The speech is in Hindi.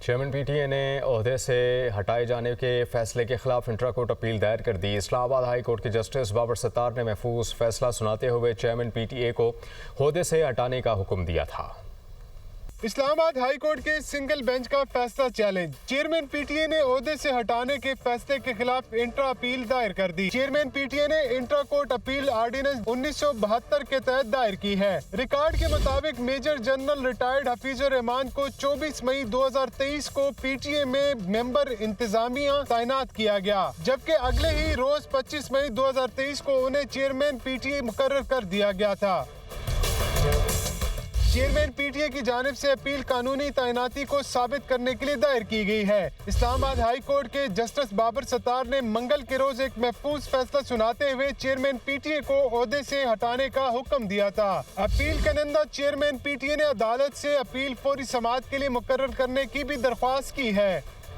चेयरमैन पीटीए ने ओहदे से हटाए जाने के फैसले के खिलाफ इंट्रा कोर्ट अपील दायर कर दी। इस्लामाबाद हाई कोर्ट के जस्टिस बाबर सत्तार ने महफूज फैसला सुनाते हुए चेयरमैन पीटीए को ओहदे से हटाने का हुक्म दिया था। इस्लामाबाद हाई कोर्ट के सिंगल बेंच का फैसला चैलेंज। चेयरमैन पीटीए ने ओहदे से हटाने के फैसले के खिलाफ इंट्रा अपील दायर कर दी। चेयरमैन पीटीए ने इंट्रा कोर्ट अपील ऑर्डिनेंस 1972 के तहत दायर की है। रिकॉर्ड के मुताबिक major general retired Hafeezur Rehman को 24 मई 2023 को पीटीए में मेंबर इंतजामिया तैनात किया गया, जबकि अगले ही रोज 25 मई 2023 को उन्हें चेयरमैन पीटीए मुकर्रर कर दिया गया था। चेयरमैन पीटीए की जानिब से अपील कानूनी तैनाती को साबित करने के लिए दायर की गई है। इस्लामाबाद हाई कोर्ट के जस्टिस बाबर सत्तार ने मंगल के रोज एक महफूज फैसला सुनाते हुए चेयरमैन पीटीए को ओहदे से हटाने का हुक्म दिया था। अपील करनिंदा चेयरमैन पीटीए ने अदालत से अपील फौरी समाअत के लिए मुकर्रर करने की भी दरख्वास्त की है।